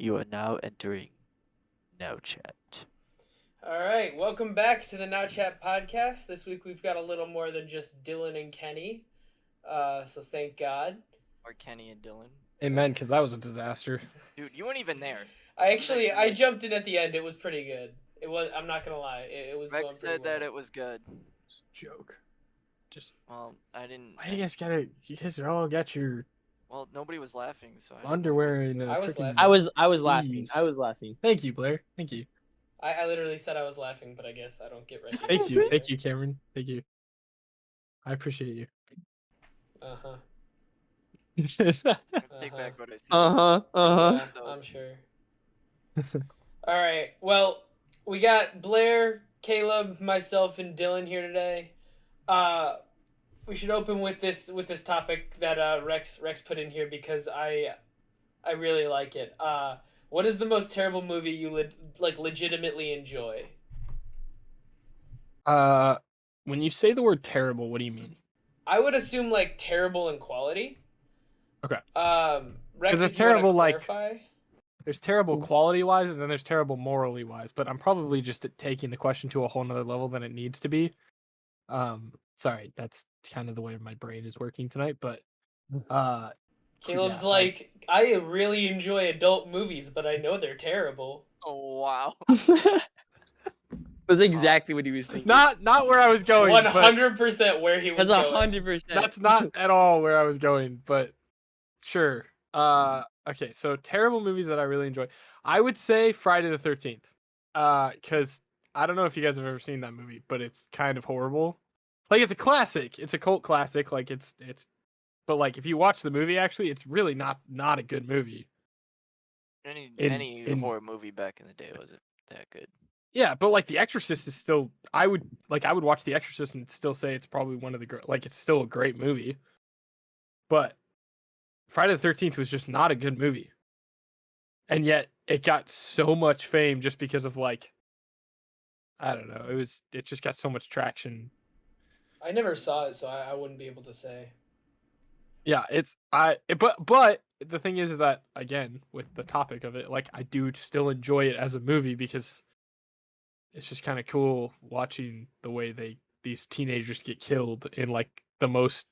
You are now entering Now Chat. All right, welcome back to the Now Chat podcast. This week we've got a little more than just Dylan and Kenny, so thank God. Or Kenny and Dylan. Amen, because that was a disaster. Dude, you weren't even there. I jumped in at the end. It was pretty good. It was. I'm not gonna lie. It was Rex going pretty said well. that it was good. It's a joke. Just Well, I didn't. why you guys all got your Well, nobody was laughing, so I underwear in a I was freaking laughing. I was laughing. Jeez. I was laughing. Thank you, Blair. Thank you. I literally said I was laughing, but I guess I don't get recognition. Thank you. Thank you, Cameron. Thank you. I appreciate you. Uh huh. take back what I said. Yeah, I'm sure. All right. Well, we got Blair, Caleb, myself, and Dylan here today. We should open with this topic that Rex put in here because I really like it. What is the most terrible movie you legitimately enjoy? When you say the word terrible, what do you mean? I would assume like terrible in quality. Okay. Rex, it's if terrible, you like clarify. There's terrible quality wise, and then there's terrible morally wise. But I'm probably just taking the question to a whole nother level than it needs to be. Sorry, that's kind of the way my brain is working tonight. But Caleb's yeah, like, I really enjoy adult movies, but I know they're terrible. Oh wow. That's exactly what he was thinking. Not where I was going. 100% where he was That's going. 100%. That's not at all where I was going, but sure. Okay, so terrible movies that I really enjoy. I would say Friday the 13th. Because I don't know if you guys have ever seen that movie, but it's kind of horrible. Like, it's a classic. It's a cult classic. Like, but like, if you watch the movie, actually, it's really not a good movie. Any horror movie back in the day wasn't that good. Yeah, but like The Exorcist is still. I would watch The Exorcist and still say it's probably one of the it's still a great movie. But Friday the 13th was just not a good movie, and yet it got so much fame just because of like, I don't know. It just got so much traction. I never saw it, so I wouldn't be able to say. Yeah, but the thing is that, again, with the topic of it, like, I do still enjoy it as a movie because it's just kind of cool watching the way these teenagers get killed in like the most,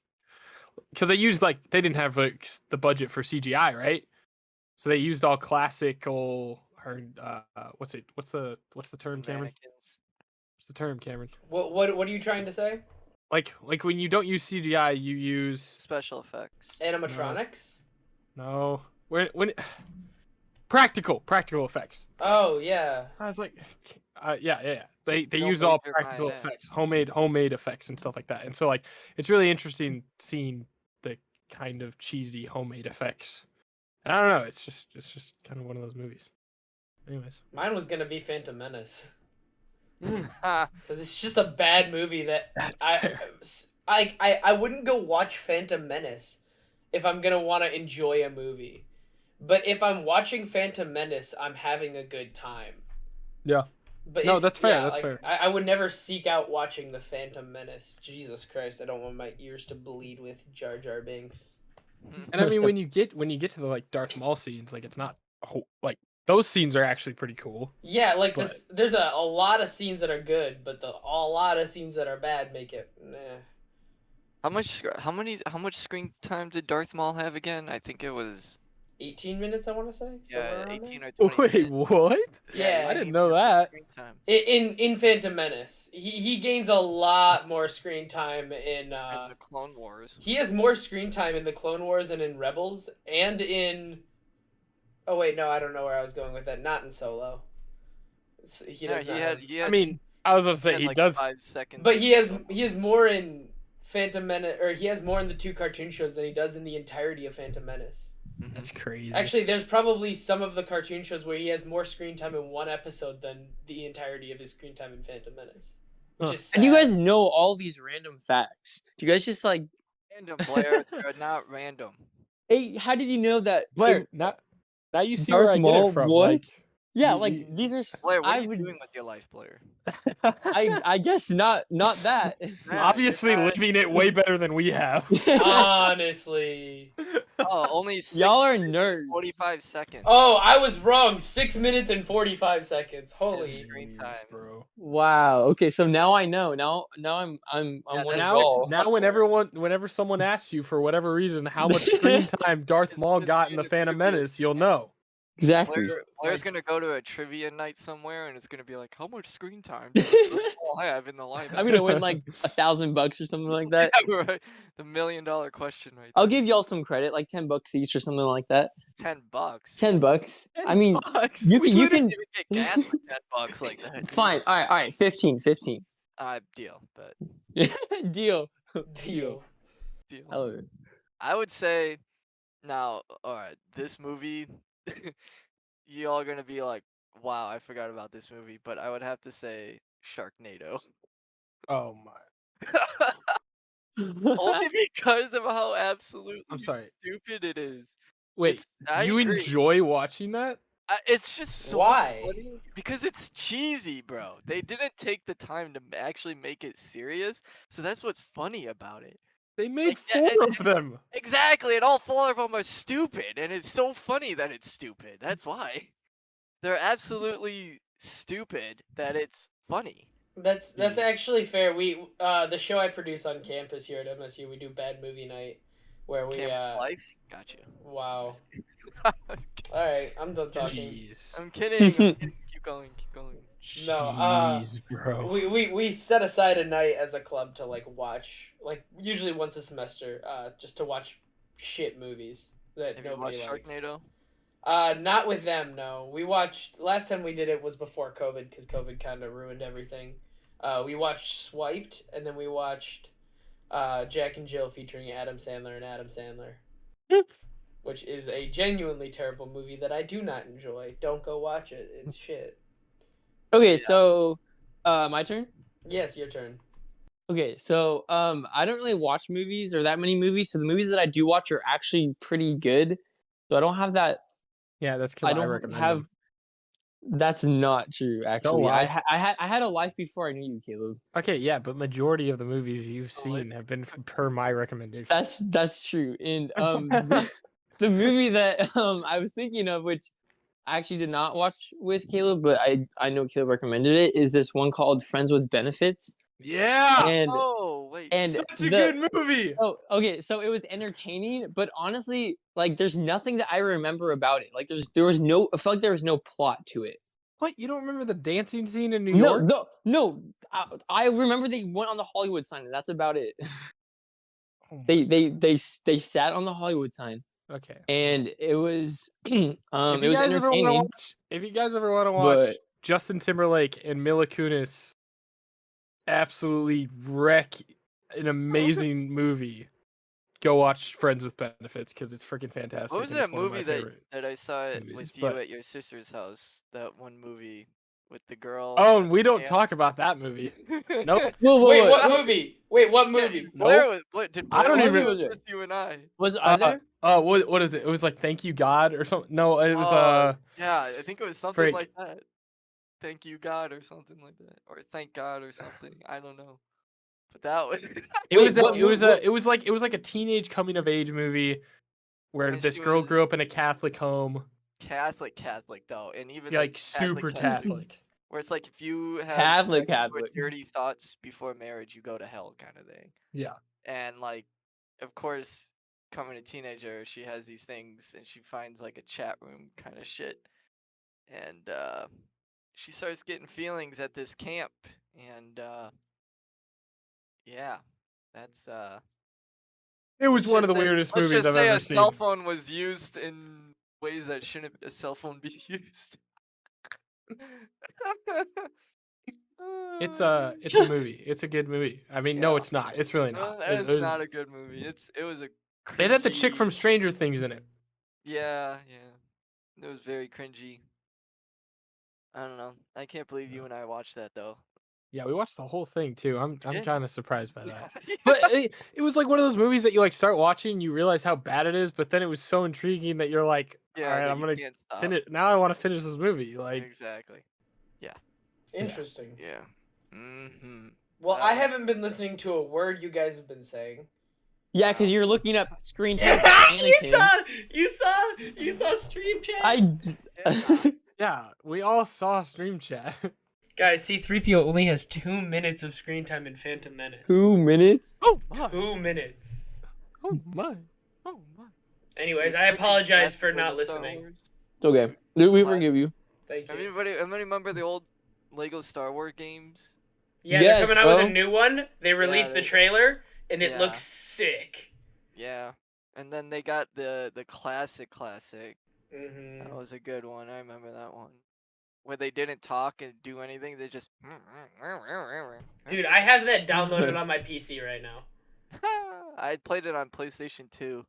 because they used they didn't have like the budget for CGI, right? So they used all classical what's the term, Cameron? Mannequins. What's the term, Cameron? What are you trying to say? Like when you don't use CGI, you use Special effects. Animatronics? No. When practical effects. Oh yeah. I was like, yeah. They Don't use all waste your practical mind. effects, homemade effects and stuff like that. And so like it's really interesting seeing the kind of cheesy homemade effects. And I don't know, it's just kind of one of those movies. Anyways, Mine was gonna be Phantom Menace. Ha. Because it's just a bad movie that That's I wouldn't go watch Phantom Menace if I'm gonna want to enjoy a movie. But if I'm watching Phantom Menace, I'm having a good time. Yeah. But No, that's fair. That's fair. I would never seek out watching the Phantom Menace. Jesus Christ, I don't want my ears to bleed with Jar Jar Binks. And I mean, when you get to the like Darth Maul scenes, like it's not like those scenes are actually pretty cool. Yeah, like But- this. There's a lot of scenes that are good, but a lot of scenes that are bad make it. How much screen time did Darth Maul have again? I think it was 18 minutes, I want to say. Somewhere around 18 there. or 20 Wait, minutes. what? Yeah, I didn't know that. Screen time. In Phantom Menace, he gains a lot more screen time in In the Clone Wars. he has more screen time in the Clone Wars and in Rebels and in. Oh wait, no, I don't know where I was going with that. Not in Solo. He does not have- He had. I mean, I was gonna say had, he like, does. 5 seconds. But in he has Solo. more in Phantom Menace, or he has more in the 2 cartoon shows than he does in the entirety of Phantom Menace. Mhm. That's crazy. Actually, there's probably some of the cartoon shows where he has more screen time in one episode than the entirety of his screen time in Phantom Menace, which Huh. is sad. And you guys know all these random facts. Do you guys just like, Random, Blair. They're not random. hey, how did you know that? Blair, now you see Darth where I get Maul, it from. what? Like, Yeah, You- like you- these are. Blair, what I are you would. doing with your life, Blair? I guess not that. Yeah, Obviously, you're not- living it way better than we have. Honestly. Oh, only 6 Y'all are minutes and nerds. 45 seconds. Oh, I was wrong. 6 minutes and 45 seconds. Holy. Screen time. bro. Wow. Okay, so now I know. Now I'm Yeah, winning that's- all. Now whenever someone asks you for whatever reason how much screen time Darth It's Maul gonna got be in the in a Phantom trivia. Menace, you'll know. Exactly. Blair's gonna go to a trivia night somewhere, and it's gonna be like, how much screen time does Darth Maul have in the lineup? I'm gonna win like $1,000 or something like that. Yeah, right. The $1 million question right I'll there. give y'all some credit, like $10 each or something like that. $10. $10. I mean, Bucks. you We can you literally- can. Even get gas for $10 like that. dude. Fine. All right. 15. Deal, but Deal. Deal. deal. I love it. I would say now, alright, this movie, you all gonna be like, wow, I forgot about this movie, but I would have to say Sharknado. Oh my. Only because of how absolutely sorry. stupid it is. Wait, I you agree. enjoy watching that? It's just so Why? funny because it's cheesy, bro. They didn't take the time to actually make it serious, so that's what's funny about it. They made Like, 4 of them. Exactly, and all 4 of them are stupid, and it's so funny that it's stupid. That's why. They're absolutely stupid that it's funny. That's Jeez. actually fair. We the show I produce on campus here at MSU, we do Bad Movie Night, where we Campus life? Got you. wow. All right, I'm done talking. Jeez. I'm kidding. I'm kidding. Keep going. Keep going. No, Jeez, bro. We set aside a night as a club to like watch, like usually once a semester, just to watch shit movies that Have you nobody watched likes. Sharknado? Not with them. No, we watched last time we did it was before COVID because COVID kind of ruined everything. We watched Swiped, and then we watched Jack and Jill featuring Adam Sandler and Adam Sandler, which is a genuinely terrible movie that I do not enjoy. Don't go watch it. It's shit. Okay, so my turn. Yes, your turn. Okay, so I don't really watch movies or that many movies, so the movies that I do watch are actually pretty good. So I don't have that. Yeah, that's I because I don't recommend have. them. That's not true. Actually, lie. I had a life before I knew you, Caleb. Okay, yeah, but majority of the movies you've Oh, wait. seen have been per my recommendation. That's true. And the movie that I was thinking of, which I actually did not watch with Caleb, but I know Caleb recommended it, is this one called Friends with Benefits. Yeah, And Oh, wait. and such a good movie. Oh, okay. So it was entertaining, but honestly, like, there's nothing that I remember about it. Like, there was no. I felt like there was no plot to it. What? You don't remember the dancing scene in New York? No. I remember they went on the Hollywood sign, and that's about it. Oh my- They sat on the Hollywood sign, Okay. and it was If it you was guys ever want to entertaining. watch, if you guys ever want to watch but- Justin Timberlake and Mila Kunis absolutely wreck an amazing movie, go watch Friends with Benefits because it's freaking fantastic. What was and it's that one of my movie that, favorite that I saw it movies, with you but- at your sister's house? That one movie with the girl. Oh, and we don't Yeah. talk about that movie. Nope. Whoa, Wait, whoa. what movie? Wait, what movie? Blair Nope. was, did I Blair don't watch even- it? It was just you and I. Was are there? What is it? It was like Thank You God or something. No, it was Oh, yeah, I think it was something frick. like that. Thank you God or something like that, or thank God or something. I don't know, but that was. it was what- it was like a teenage coming of age movie where And this she girl was- grew up in a Catholic home, Catholic though, and even like super Catholic. where it's like if you have Catholic. sex or dirty thoughts before marriage, you go to hell, kind of thing. Yeah. And like, of course, coming a teenager, she has these things, and she finds like a chat room kind of shit, and she starts getting feelings at this camp, and yeah, that's It was let's one of the just say- weirdest let's movies just I've say ever a seen. cell phone was used in ways that shouldn't a cell phone be used. It's a movie. It's a good movie. I mean, no, Yeah. it's not. It's really not. It's not a good movie. It was a. It had the chick from cringy- Stranger Things in it. Yeah. It was very cringy. I don't know. I can't believe you and I watched that though. Yeah, we watched the whole thing too. I'm did? kind of surprised by that. Yeah. But it was like one of those movies that you like start watching, you realize how bad it is, but then it was so intriguing that you're like, Yeah, all right, that I'm you gonna can't stop. finish. Now I want to finish this movie. Like, Exactly. Interesting. Yeah. Mm-hmm. Well, That I one- haven't been listening to a word you guys have been saying. Yeah, because you're looking up screen time for you Anakin. you saw stream chat. Yeah. yeah, we all saw stream chat. Guys, C-3PO only has 2 minutes of screen time in Phantom Menace. 2 minutes. Oh my! 2 minutes. Oh my! Oh my. Anyways, You I freaking apologize for classic not Lego Star listening. Wars. It's okay. We forgive you. Thank you. Anybody remember the old Lego Star Wars games? Yeah, Yes, they're coming out with bro. a new one. They released the they- trailer, and it Yeah. looks sick. Yeah. And then they got the classic. Mm-hmm. That was a good one. I remember that one. Where they didn't talk and do anything. They just. Dude, I have that downloaded on my PC right now. I played it on PlayStation 2.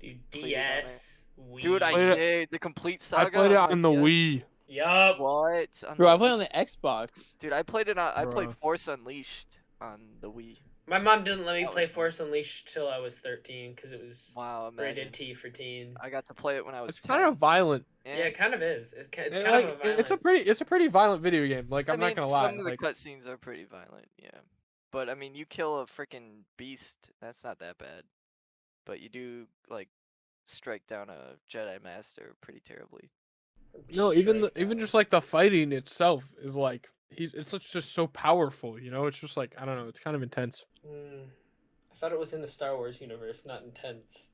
Dude, Played it on there. DS. Wii. Dude, I Played it- did the complete I saga. played it on the DS. Wii. Yup. What? Bro, I play on the Xbox. Dude, I played it on. I played Bruh. Force Unleashed on the Wii. My mom didn't let me That play was fun. Force Unleashed till I was 13 because it was Wow, rated imagine. T for teen. I got to play it when I was It's 10. kind of violent. Yeah, it kind of is. It's kind of Like, a violent. it's a pretty violent video game. Like, I'm I not mean, gonna lie. some of the Like, cutscenes are pretty violent, yeah. But I mean, you kill a freaking beast. That's not that bad. But you do like strike down a Jedi Master pretty terribly. no, even Strike even down. just like the fighting itself is like it's just so powerful. You know, it's just like I don't know. It's kind of intense. I thought it was in the Star Wars universe, not intense.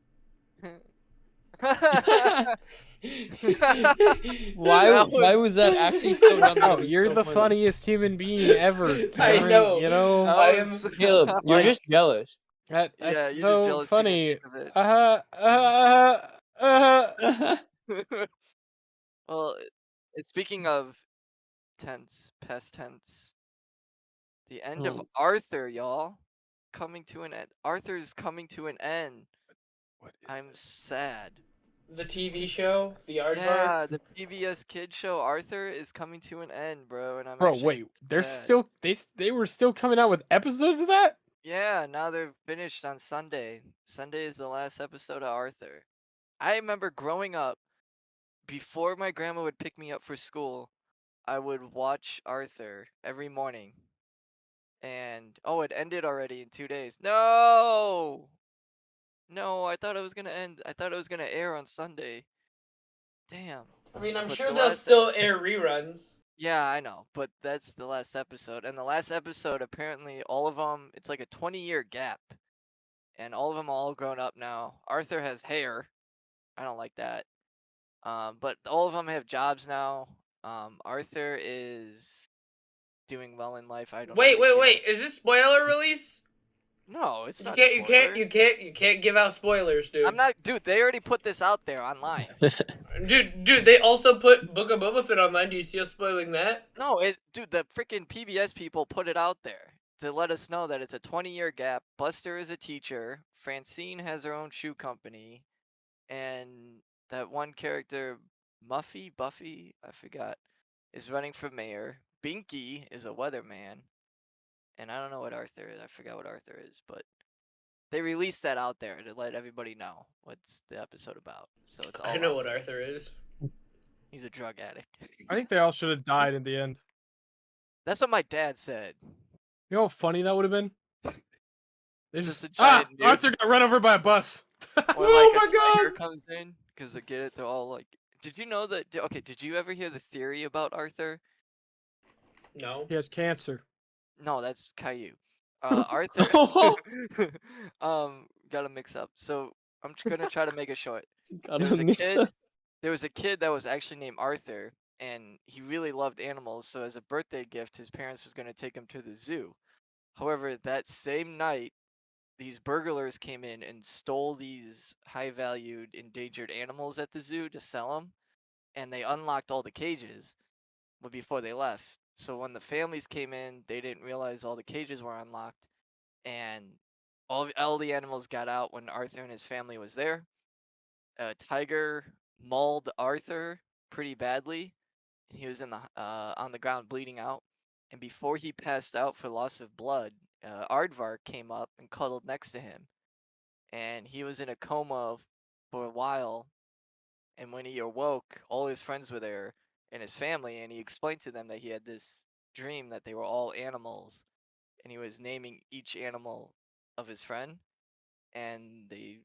Why was that actually so dumb? Oh, you're the funniest human being ever. I Cameron, know. You know, I am- Caleb, you're Like- just jealous. Yeah, that's you're just so jealous 'cause you funny. think of it. Well, speaking of tense, past tense, the end of Arthur, y'all, coming to an end. Arthur's coming to an end. What is I'm this? sad. The TV show, the Aardvark. Yeah, the PBS kid show Arthur is coming to an end, bro, and I'm Bro, actually wait. They're sad. still they were still coming out with episodes of that? Yeah, now they're finished on Sunday. Sunday is the last episode of Arthur. I remember growing up, before my grandma would pick me up for school, I would watch Arthur every morning. And oh, it ended already in 2 days. No! No, I thought it was gonna end. I thought it was gonna air on Sunday. Damn. I mean, I'm But sure the they'll last- still air reruns. Yeah, I know, but that's the last episode. And the last episode, apparently, all of them, it's like a 20-year gap. And all of them all grown up now. Arthur has hair. I don't like that. But all of them have jobs now. Arthur is doing well in life. I don't know. Wait, what he's wait, wait! Is this spoiler release? No, it's You not. can't, you can't give out spoilers, dude. I'm not, dude. They already put this out there online. Dude, they also put Book of Boba Fett online. Do you see us spoiling that? No, dude. The freaking PBS people put it out there to let us know that it's a 20-year gap. Buster is a teacher. Francine has her own shoe company, and that one character, Buffy, I forgot, is running for mayor. Binky is a weatherman, and I don't know what Arthur is. I forgot what Arthur is, but they released that out there to let everybody know what's the episode about. So it's all I know out what there. Arthur is. He's a drug addict. I think they all should have died in the end. That's what my dad said. You know how funny that would have been? They Just a ah, giant nuke. Arthur got run over by a bus. Or Oh like my a tiger God! comes in because they get it. They're all like, "Did you know that?" Okay, did you ever hear the theory about Arthur? No. He has cancer. No, that's Caillou. Arthur. Got to mix up. So I'm gonna try to make it short. There was a kid. There was a kid that was actually named Arthur, and he really loved animals. So as a birthday gift, his parents was gonna take him to the zoo. However, that same night, these burglars came in and stole these high-valued endangered animals at the zoo to sell them, and they unlocked all the cages, but before they left. So when the families came in, they didn't realize all the cages were unlocked, and all the animals got out when Arthur and his family was there. A tiger mauled Arthur pretty badly, and he was in the on the ground bleeding out. And before he passed out for loss of blood, Aardvark came up and cuddled next to him, and he was in a coma for a while. And when he awoke, all his friends were there and his family, and he explained to them that he had this dream that they were all animals, and he was naming each animal of his friend, and they,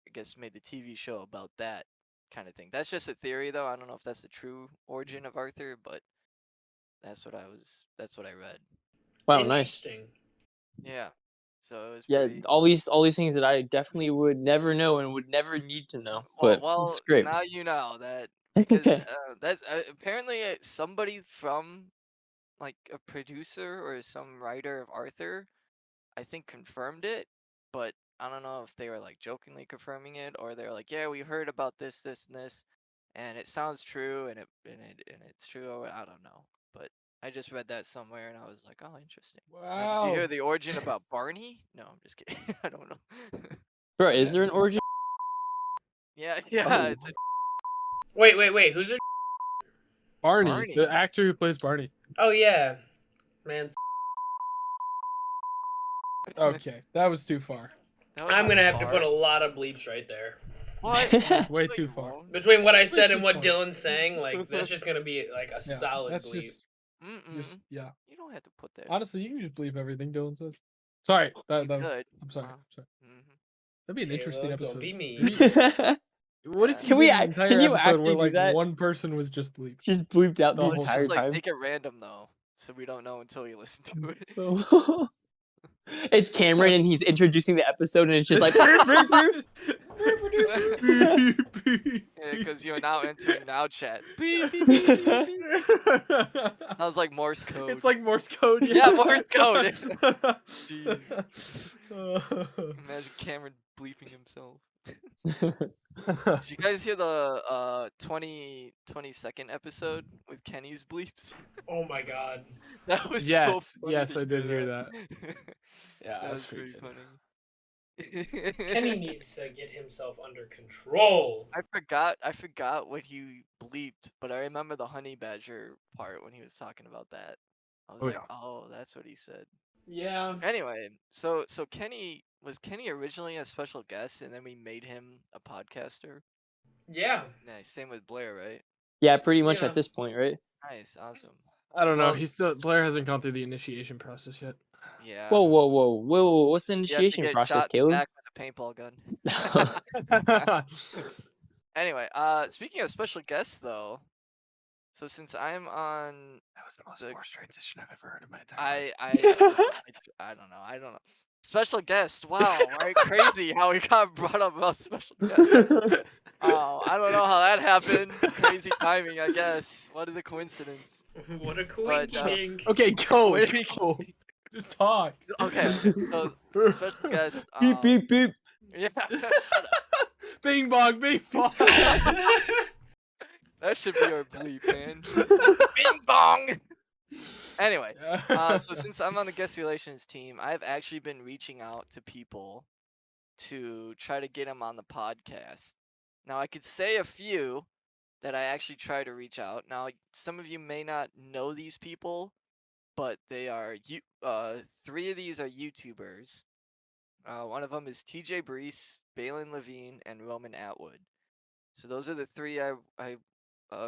I guess, made the TV show about that kind of thing. That's just a theory, though. I don't know if that's the true origin of Arthur, but that's what I read. Wow, nice. Interesting. Yeah. So it was Yeah, pretty. all these things that I definitely would never know and would never need to know. But Well, it's great. now you know that, because that's apparently somebody from like a producer or some writer of Arthur, I think, confirmed it, but I don't know if they were like jokingly confirming it or they're like, yeah, we heard about this, this, and this, and it sounds true, and it's true. Or I don't know, but I just read that somewhere, and I was like, oh, interesting. Now, did you hear the origin about Barney? No, I'm just kidding. I don't know. Bro, is there an origin? Yeah, Oh. it's Wait. Who's it? Barney, Barney. the actor who plays Barney. Oh yeah, man. Okay, that was too far. I'm gonna have to put a lot of bleeps right there. What? Way No, too you far. won't. Between what I said too and what far. Dylan's saying, like that's just gonna be like a Yeah, solid that's bleep. just yeah. You don't have to put that. Honestly, you can just bleep everything Dylan says. Sorry, that You was. could. I'm sorry. Uh, I'm sorry. Mhm. That'd be an interesting Caleb, episode. don't be mean. What if Can you we did an ac- entire can you episode actually where do like that? one person was just bleeped? Just bleeped out the The whole entire Just like time. make it random though, so we don't know until you listen to it. It's Cameron and he's introducing the episode and it's just like Just beep, beep, Yeah, because beep. you're now entering now chat. Beep, beep, beep, beep, beep. Sounds like Morse code. It's like Morse code. Yeah, Morse code. Jeez. Imagine Cameron bleeping himself. Did you guys hear the 22nd episode with Kenny's bleeps? Oh my god. That was so Yes, funny. yes, to I did hear that. that. Yeah, That was that's pretty pretty funny. Kenny needs to get himself under control. I forgot what he bleeped, but I remember the honey badger part when he was talking about that. I was Oh, like, yeah. oh, that's what he said. Yeah. Anyway, so Kenny originally a special guest, and then we made him a podcaster. Yeah. Nice. Same with Blair, right? Yeah, pretty much Yeah. at this point, right? Nice, awesome. I don't know. Well, Blair hasn't gone through the initiation process yet. Yeah. Whoa! What's the You have to initiation get process, shot Caleb? back with a paintball gun. Anyway, speaking of special guests, though, so since I'm on, That was the most The- forced transition I've ever heard in my entire life. I don't know. Special guest, wow, right? Crazy how we got brought up about special guests. Oh, I don't know how that happened. Crazy timing, I guess. What a coincidence. What a But, coinky Okay, go. Where did we go. Just talk. Okay, so special guest. Beep beep beep. Yeah, Bing bong, bing bong. that should be our bleep, man. Bing bong. Anyway, so since I'm on the guest relations team, I've actually been reaching out to people to try to get them on the podcast. Now, I could say a few that I actually try to reach out. Now, some of you may not know these people, but they are 3 of these are YouTubers. One of them is TJ Brees, Balin Levine, and Roman Atwood. So those are the 3 I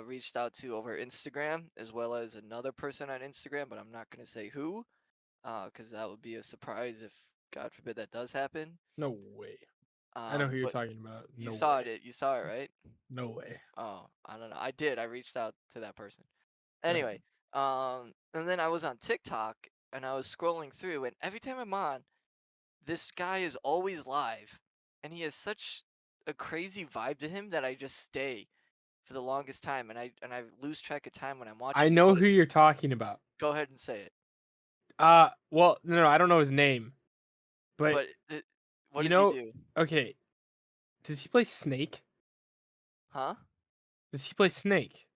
reached out to over Instagram, as well as another person on Instagram, but I'm not going to say who, because that would be a surprise if, God forbid, that does happen. No way. I know who you're but talking about. You No saw way. it. You saw it, right? No way. Oh, I don't know. I did. I reached out to that person. Anyway, and then I was on TikTok and I was scrolling through, and every time I'm on, this guy is always live, and he has such a crazy vibe to him that I just stay for the longest time, and I lose track of time when I'm watching. I know who you're talking about. Go ahead and say it. Well, no, I don't know his name, but What you does know- he do? okay. Does he play Snake? Huh? Does he play Snake?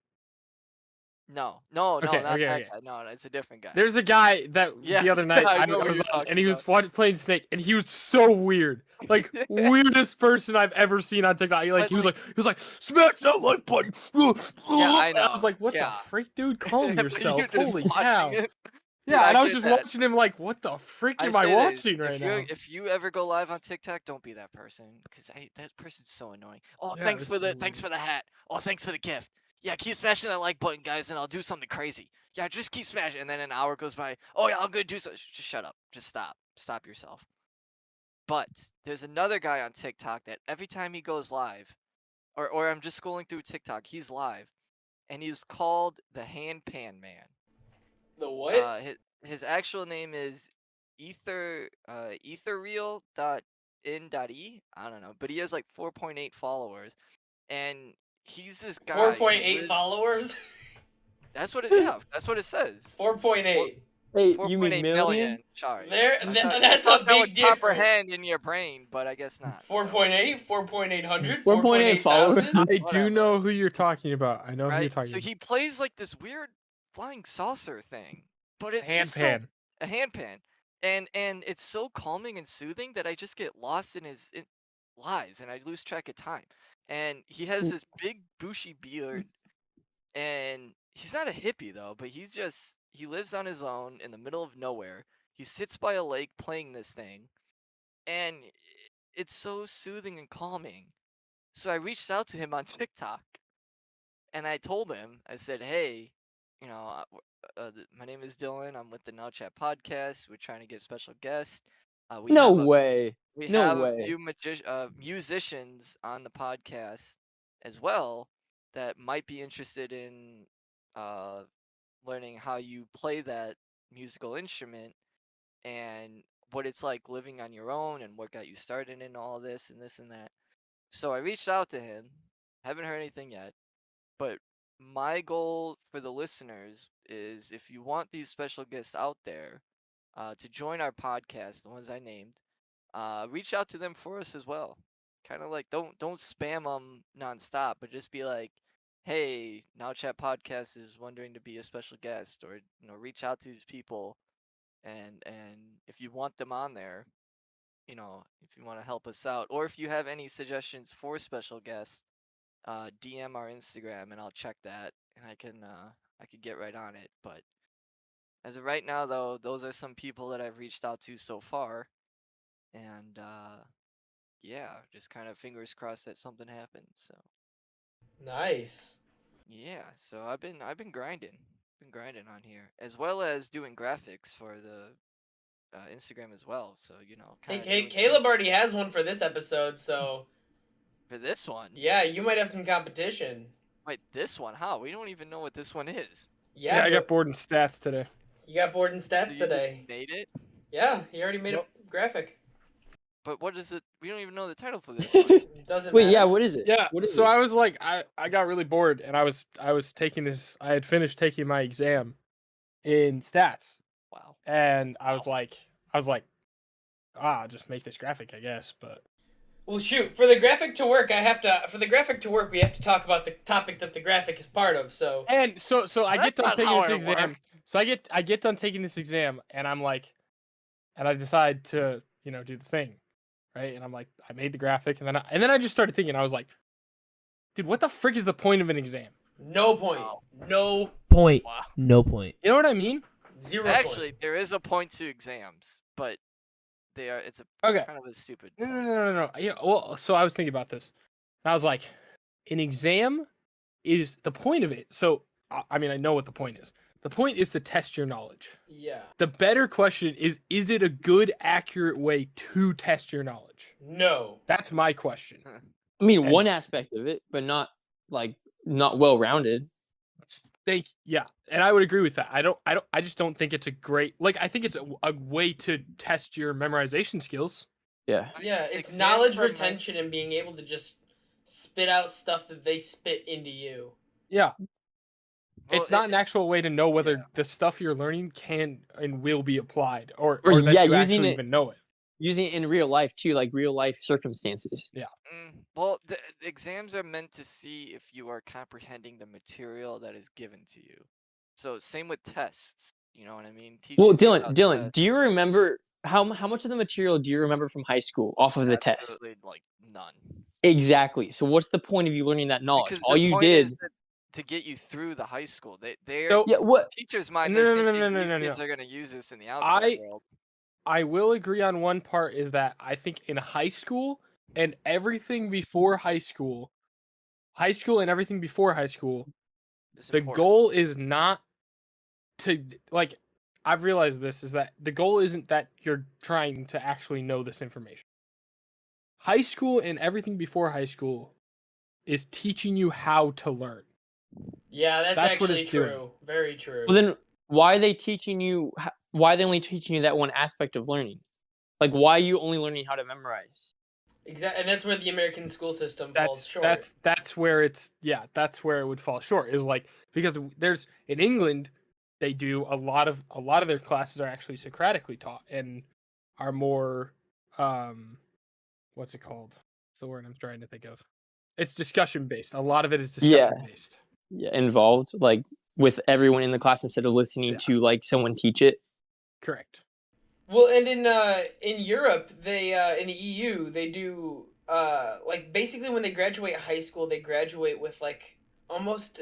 No, Okay, not okay, that okay. guy. No, it's a different guy. There's a guy that Yeah, the other night I I know who was you're on, talking and he was about. playing Snake, and he was so weird, like weirdest person I've ever seen on TikTok. He But, was like, smash that like button. I I was know, like, what yeah. the freak, dude? Calm But you yourself. just Holy watching cow! it. Dude, Yeah, and I was get just that. watching him like, what the frick am I say this, watching right now? If you ever go live on TikTok, don't be that person, because that person's so annoying. Oh, Yeah, thanks this for is the weird. hat. Oh, thanks for the gift. Yeah, keep smashing that like button, guys, and I'll do something crazy. Yeah, just keep smashing. And then an hour goes by. Oh yeah, I'm gonna do so. Just shut up. Just stop. Stop yourself. But there's another guy on TikTok that every time he goes live, or I'm just scrolling through TikTok, he's live, and he's called the Hand Pan Man. The what? His actual name is ethereal.in.e. I don't know, but he has like 4.8 followers, and he's this guy who 4.8 lives. followers. That's what it says. 4.8. Hey, you 4.8 mean million? million. Sorry. There, I that's thought a that would big difference. comprehend in your brain, but I guess not. 4.8, 4.800, 4.8 followers. 4.8 I do whatever. know who you're talking about. I know who you're Right? talking So about. he plays like this weird flying saucer thing, but it's Hand just pan. a handpan, and it's so calming and soothing that I just get lost in his lives and I lose track of time. And he has this big bushy beard, and he's not a hippie though, but he lives on his own in the middle of nowhere. He sits by a lake playing this thing, and it's so soothing and calming. So I reached out to him on TikTok, and I told him, I said, "Hey, you know, my name is Dylan. I'm with the Now Chat podcast. We're trying to get special guests. We No have way. No a way. few musicians on the podcast as well that might be interested in uh, learning how you play that musical instrument and what it's like living on your own and what got you started in all this and this and that." So I reached out to him. Haven't heard anything yet. But my goal for the listeners is, if you want these special guests out there to join our podcast, the ones I named, reach out to them for us as well. Kind of like don't spam them nonstop, but just be like, "Hey, Now Chat Podcast is wondering to be a special guest," or reach out to these people, and if you want them on there, if you want to help us out, or if you have any suggestions for special guests, DM our Instagram and I'll check that, and I can get right on it. But as of right now, though, those are some people that I've reached out to so far, and yeah, just kind of fingers crossed that something happens. So Nice. yeah, so I've been grinding on here, as well as doing graphics for the Instagram as well. So kind of Hey, doing Caleb already has one for this episode, so for this one. yeah, you might have some competition. Wait, this one? How? We don't even know what this one is. Yeah, I got bored in stats today. You got bored in So stats you today. just made it? Yeah, he already made Nope. a graphic. But what is it? We don't even know the title for this one. It doesn't Wait, matter. yeah, what is it? Yeah, What is so it? I was like, I got really bored, and I was taking this. I had finished taking my exam in stats, Wow. and I was like, I'll just make this graphic, I guess. But Well, shoot, for the graphic to work, we have to talk about the topic that the graphic is part of. So and so I That's get done not taking how this it exam. works. So I get done taking this exam, and I'm like, and I decide to do the thing, right? And I'm like, I made the graphic, and then I just started thinking. I was like, dude, what the frick is the point of an exam? no point. Wow. No Point. Wow. No point. You know what I mean? 0 Actually, point. there is a point to exams, but it's a Okay. kind of a stupid No, point. no. Yeah, well, so I was thinking about this. And I was like, an exam is the point of it. So, I mean, I know what the point is. The point is to test your knowledge. Yeah. The better question is it a good, accurate way to test your knowledge? No. That's my question. I mean, And- one aspect of it, but not well rounded. Yeah, and I would agree with that. I just don't think it's a great, I think it's a way to test your memorization skills. Yeah. Yeah, it's Exams knowledge are meant- retention and being able to just spit out stuff that they spit into you. Yeah. Well, It's not an actual way to know whether the stuff you're learning can and will be applied, or that you using actually it- even know it. Using it in real life too, like real life circumstances. Well, the exams are meant to see if you are comprehending the material that is given to you. So same with tests. You know what I mean? Well, Teaching you Dylan, about Dylan, tests, do you remember how much of the material do you remember from high school off of the test? absolutely, like none. Exactly. So what's the point of you learning that knowledge? Because All the you point did. is that to get you through the high school. They're So Yeah, what? teachers' mind. No, They're no, no, thinking no, these no, no, kids no. are gonna use this in the outside world. I will agree on one part is that I think in high school and everything before high school and everything before high school, It's the important. goal is not to like. I've realized this is that the goal isn't that you're trying to actually know this information. High school and everything before high school is teaching you how to learn. Yeah, that's What actually it's true. doing. Very true. Well, then why are they teaching you? Why are they only teaching you that one aspect of learning? Like, why are you only learning how to memorize? Exactly, and that's where the American school system falls short. That's where that's where it would fall short is like because there's in England they do a lot of their classes are actually Socratically taught and are more what's it called? What's the word I'm trying to think of? It's discussion based. A lot of it is discussion based. Yeah, involved like with everyone in the class instead of listening to like someone teach it. Correct. Well, and in Europe, they in the EU, they do like basically when they graduate high school, they graduate with like almost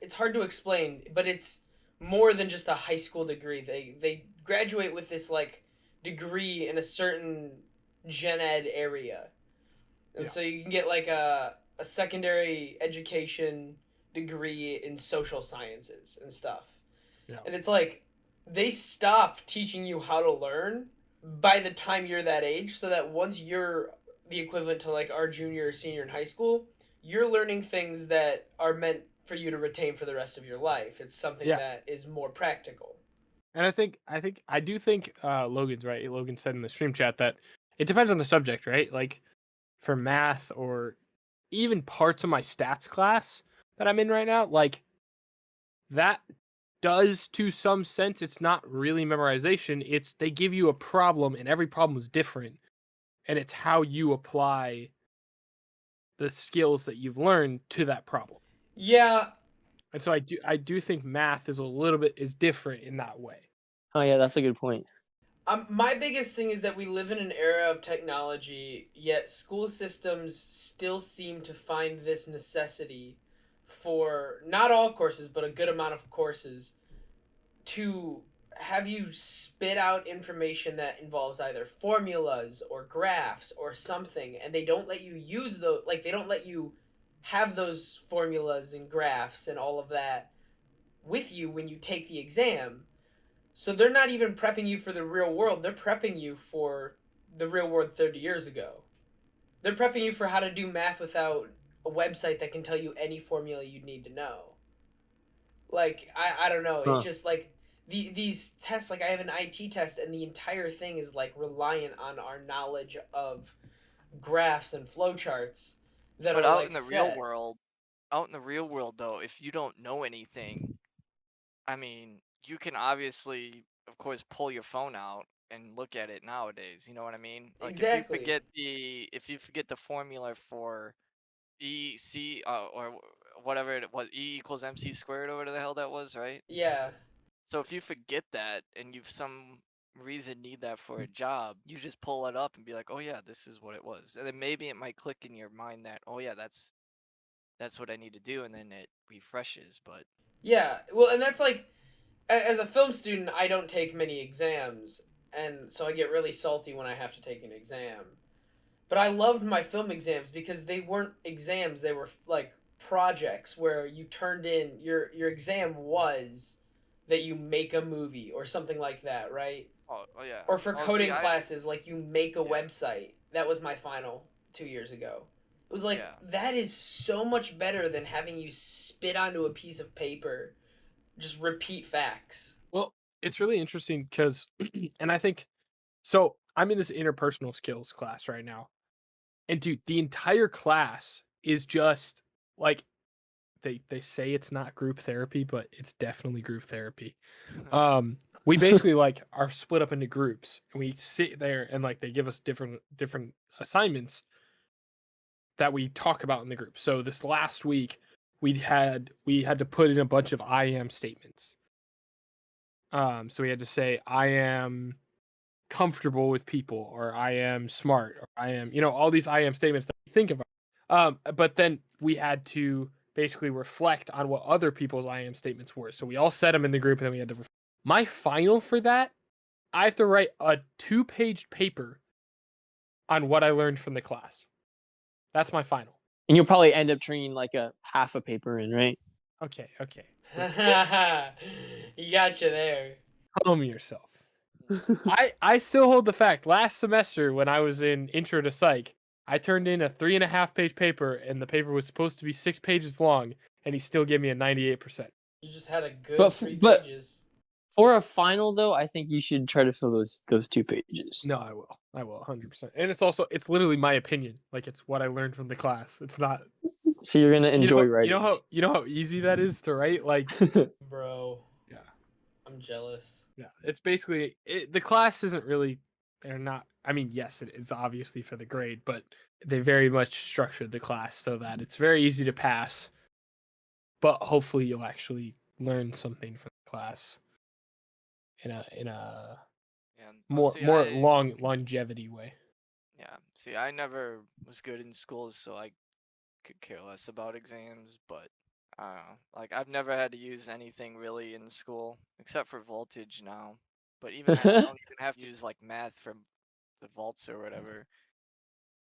it's hard to explain, but it's more than just a high school degree. They graduate with this like degree in a certain gen ed area. And so you can get like a secondary education degree in social sciences and stuff. Yeah. And it's like they stop teaching you how to learn by the time you're that age, so that once you're the equivalent to like our junior or senior in high school, you're learning things that are meant for you to retain for the rest of your life. It's something that is more practical. And I do think Logan's right. Logan said in the stream chat that it depends on the subject, right? Like for math or even parts of my stats class that I'm in right now, like that does to some sense. It's not really memorization. It's they give you a problem and every problem is different. And it's how you apply the skills that you've learned to that problem. Yeah. And so I do think math is a little bit is different in that way. Oh yeah, that's a good point. My biggest thing is that we live in an era of technology, yet school systems still seem to find this necessity for not all courses, but a good amount of courses to have you spit out information that involves either formulas or graphs or something, and they don't let you use those, like, they don't let you have those formulas and graphs and all of that with you when you take the exam. So they're not even prepping you for the real world. They're prepping you for the real world 30 years ago. They're prepping you for how to do math without a website that can tell you any formula you need to know. Like, I don't know. It just, like, these tests, like, I have an IT test, and the entire thing is, like, reliant on our knowledge of graphs and flowcharts that But are, out like, in the set. real world, though, if you don't know anything, I mean, you can obviously, of course, pull your phone out and look at it nowadays. You know what I mean? Like Exactly. if you forget the formula for EC or whatever it was, E equals MC squared or whatever the hell that was, right? Yeah. So if you forget that and you for some reason need that for a job, you just pull it up and be like, oh yeah, this is what it was, and then maybe it might click in your mind that oh yeah, that's what I need to do, and then it refreshes. But Yeah. Well, and that's like, as a film student, I don't take many exams, and so I get really salty when I have to take an exam. But I loved my film exams because they weren't exams; they were like projects where you turned in your exam was that you make a movie or something like that, right? oh yeah. Or for Oh, coding see, classes, like you make a Yeah. website. That was my final 2 years ago. It was like Yeah. that is so much better than having you spit onto a piece of paper, just repeat facts. Well, it's really interesting because, and I think, so I'm in this interpersonal skills class right now. And dude, the entire class is just like, they say it's not group therapy, but it's definitely group therapy. We basically like are split up into groups and we sit there and like they give us different assignments that we talk about in the group. So this last week we had to put in a bunch of I am statements. So we had to say I am comfortable with people, or I am smart, or I am, all these I am statements that we think about. But then we had to basically reflect on what other people's I am statements were. So we all set them in the group, and then we had to. My final for that, I have to write a 2-page paper on what I learned from the class. That's my final. And you'll probably end up turning like a half a paper in, right? Okay. He got you there. Calm yourself. I still hold the fact. Last semester, when I was in Intro to Psych, I turned in a 3.5-page paper, and the paper was supposed to be 6 pages long, and he still gave me a 98%. You just had a good But 3 but- pages. For a final, though, I think you should try to fill those 2 pages. No, I will 100%. And it's literally my opinion. Like, it's what I learned from the class. It's not. So you're gonna enjoy writing. You know how easy that is to write. Like, Bro. yeah, I'm jealous. yeah. It's basically the class isn't really. They're not. I mean, yes, it's obviously for the grade, but they very much structured the class so that it's very easy to pass. But hopefully, you'll actually learn something from the class in a Yeah. more see, more I- longevity way. Yeah. See, I never was good in school, so I could care less about exams. But I don't know. Like, I've never had to use anything really in school except for voltage now. But even then, I don't even have to use like math from the volts or whatever.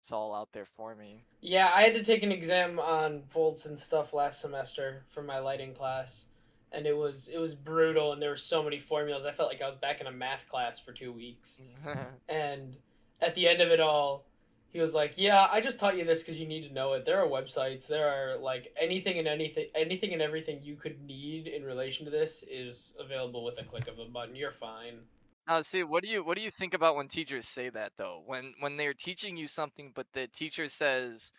It's all out there for me. Yeah, I had to take an exam on volts and stuff last semester for my lighting class, and it was brutal, and there were so many formulas. I felt like I was back in a math class for 2 weeks. And at the end of it all, he was like, "Yeah, I just taught you this because you need to know it. There are websites. There are like anything and everything you could need in relation to this is available with a click of a button. You're fine." Now, see, what do you think about when teachers say that though? When they're teaching you something, but the teacher says,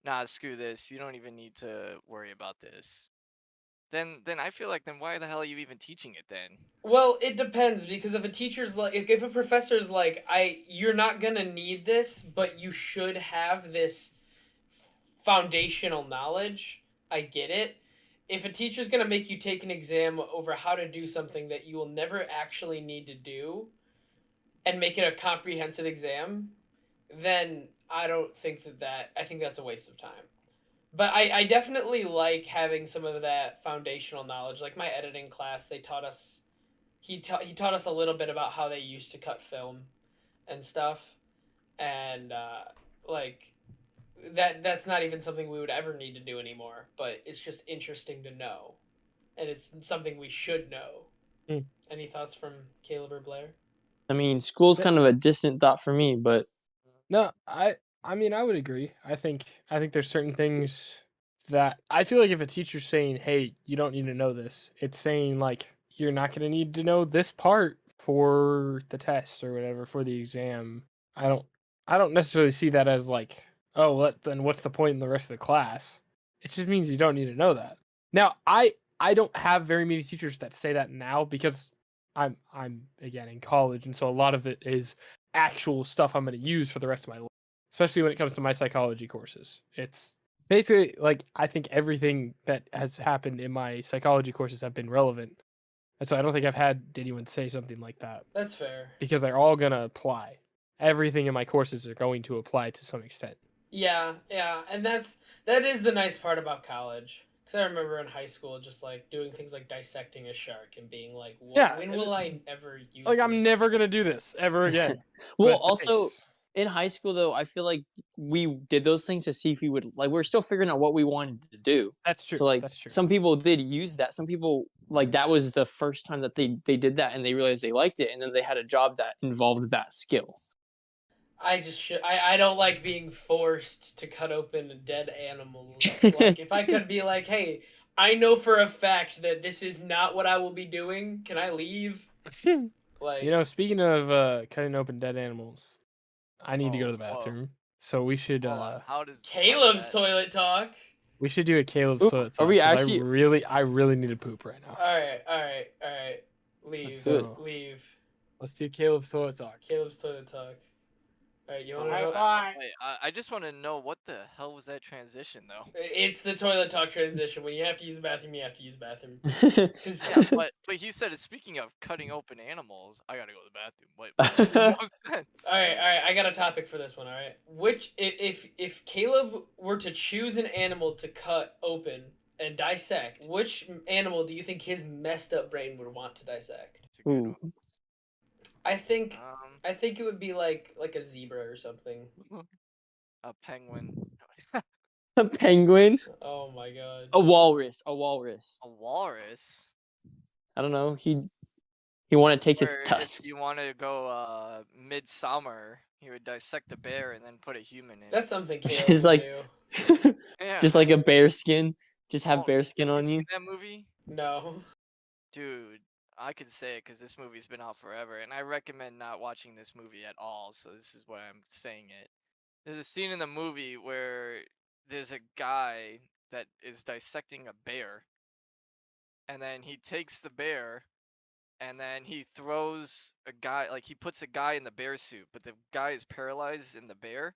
"Nah, screw this. You don't even need to worry about this." Then I feel like then why the hell are you even teaching it then? Well, it depends because if a teacher's like, if a professor's like, you're not gonna need this, but you should have this foundational knowledge. I get it. If a teacher's gonna make you take an exam over how to do something that you will never actually need to do, and make it a comprehensive exam, then I don't think I think that's a waste of time. But I definitely like having some of that foundational knowledge. Like my editing class, they taught us he taught us a little bit about how they used to cut film and stuff, and like that's not even something we would ever need to do anymore. But it's just interesting to know, and it's something we should know. Mm. Any thoughts from Caleb or Blair? I mean, school's kind of a distant thought for me, but No, I mean, I would agree. I think there's certain things that I feel like if a teacher's saying, "Hey, you don't need to know this," it's saying like you're not going to need to know this part for the test or whatever for the exam. I don't necessarily see that as like, "Oh, then what's the point in the rest of the class?" It just means you don't need to know that. Now, I don't have very many teachers that say that now because I'm again in college, and so a lot of it is actual stuff I'm going to use for the rest of my life, especially when it comes to my psychology courses. It's basically like I think everything that has happened in my psychology courses have been relevant. And so I don't think I've had anyone say something like that That's fair. because they're all going to apply. Everything in my courses are going to apply to some extent. Yeah, and that is the nice part about college. Because I remember in high school just like doing things like dissecting a shark and being like, Yeah, when will I ever use Like, this? I'm never going to do this ever again. well, But also thanks. in high school though, I feel like we did those things to see if we would like. We're still figuring out what we wanted to do. That's true. So like, That's true. some people did use that. Some people like that was the first time that they did that, and they realized they liked it, and then they had a job that involved that skill. I don't like being forced to cut open dead animals. Like if I could be like, hey, I know for a fact that this is not what I will be doing. Can I leave? Like, You know, speaking of cutting open dead animals, I need to go to the Oh, whoa. bathroom. So we should Hold on, how does Caleb's that- toilet talk. we should do a Caleb's Ooh, toilet are we talk, 'cause actually- I really need to poop right now. All right. Leave, do it. leave. Let's do Caleb's toilet talk. Caleb's toilet talk. All right, you want to Alright, know? bye. Wait, I just want to know what the hell was that transition though? It's the toilet talk transition. When you have to use the bathroom, you have to use the bathroom. 'Cause- Yeah, but he said, speaking of cutting open animals, I gotta go to the bathroom. Wait, that made no sense. All right. I got a topic for this one. All right. Which if Caleb were to choose an animal to cut open and dissect, which animal do you think his messed up brain would want to dissect? It's a good Ooh. one. I think Um, it would be like a zebra or something. a penguin. A penguin. Oh my god. A walrus. A walrus. A walrus. I don't know. He want to take Or its if tusks. you want to go midsummer, he would dissect a bear and then put a human in. That's something Which Caleb is would like, do. Yeah. just like a bear skin. Just have Oh, bear skin have on you you. seen that movie? No. Dude, I could say it because this movie's been out forever, and I recommend not watching this movie at all. So this is why I'm saying it. There's a scene in the movie where there's a guy that is dissecting a bear, and then he takes the bear, and then he throws a guy, like he puts a guy in the bear suit, but the guy is paralyzed in the bear,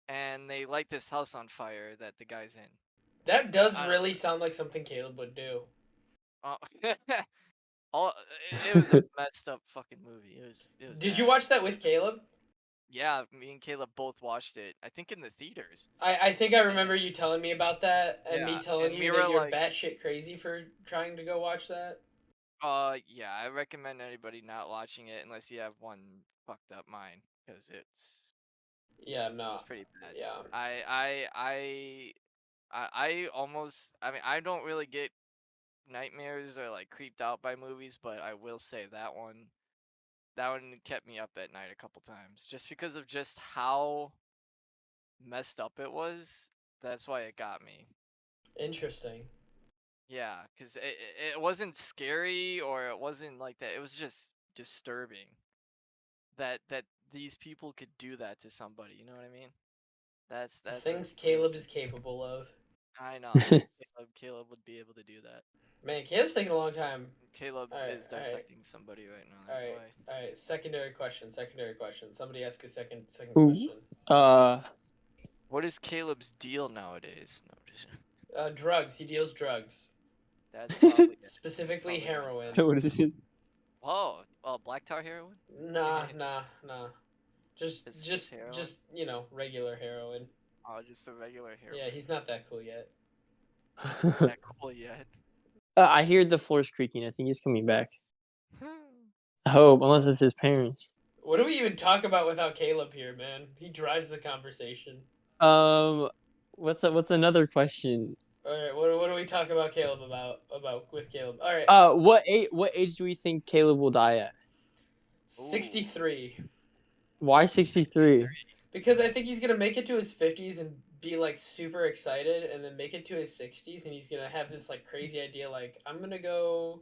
and they light this house on fire that the guy's in. That does I don't- really sound like something Caleb would do. Oh, it was a messed up fucking movie. It was. Did you bad. watch that with Caleb? Yeah, me and Caleb both watched it. I think in the theaters. I think I remember you telling me about that, and me Yeah, telling and you we that were you're like- batshit crazy for trying to go watch that. Yeah, I recommend anybody not watching it unless you have one fucked up mind, because it's Yeah, no. pretty bad. Yeah. I almost. I mean, I don't really get nightmares or like creeped out by movies, but I will say that one kept me up at night a couple times just because of just how messed up it was. That's why it got me. Interesting. Yeah, because it wasn't scary or it wasn't like that. It was just disturbing that these people could do that to somebody. You know what I mean? That's The what things really Caleb gets is me. capable of. I know. I think Caleb would be able to do that. Man, Caleb's taking a long time. Caleb Alright, is dissecting somebody right now. That's Alright, why. alright. Secondary question. Somebody ask a second Ooh. question. What is Caleb's deal nowadays? No, just, Drugs. He deals drugs. that's probably it. Specifically That's probably heroin. What is it? Oh, black tar heroin? Nah. It's Just heroin? regular heroin. Oh, just the regular heroin. Yeah, he's not that cool yet. That cool yet. I hear the floor's creaking. I think he's coming back. I hope, unless it's his parents. What do we even talk about without Caleb here, man? He drives the conversation. What's another question? All right, what do we talk about Caleb about with Caleb? All right. What age do we think Caleb will die at? 63. Why 63? Because I think he's gonna make it to his 50s and be like super excited, and then make it to his 60s, and he's gonna have this like crazy idea, like I'm gonna go.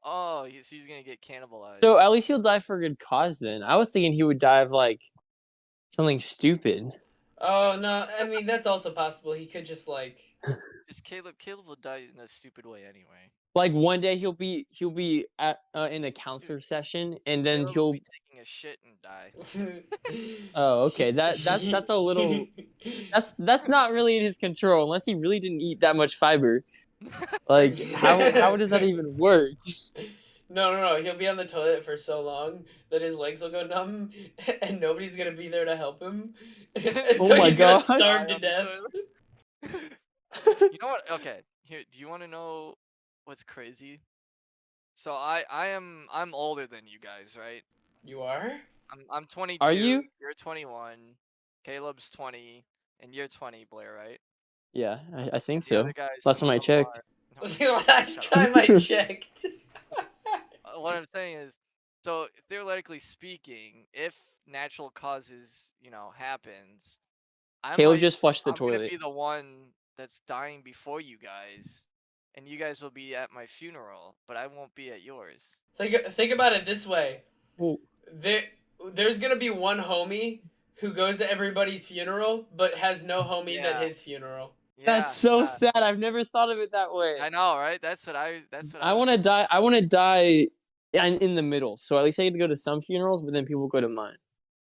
Oh, he's gonna get cannibalized. So at least he'll die for a good cause then. I was thinking he would die of like something stupid. Oh no, I mean that's also possible. He could just like. Just Caleb will die in a stupid way anyway. Like one day he'll be at in a counselor session, and then Caleb will he'll. be taking a shit and die. Oh, okay. That's a little. That's not really in his control unless he really didn't eat that much fiber. Like how does that even work? No. He'll be on the toilet for so long that his legs will go numb, and nobody's gonna be there to help him. And Oh so my he's gonna God. starve to death. You know what? Okay, here. Do you want to know what's crazy? So I'm older than you guys, right? You are? I'm 22. Are you? You're 21. Caleb's 20, and you're 20, Blair, right? Yeah, I think The so. other guys, Last some time I of them checked. are- The No, last shut up. time I checked. What I'm saying is, so theoretically speaking, if natural causes, happens, Caleb just flushed the I'm gonna toilet. be the one that's dying before you guys, and you guys will be at my funeral, but I won't be at yours. Think about it this way. Well, There's gonna be one homie who goes to everybody's funeral, but has no homies at Yeah. his funeral. that's so sad. I've never thought of it that way. I know, right? That's what I I want to die. I want to die in the middle. So at least I get to go to some funerals, but then people go to mine.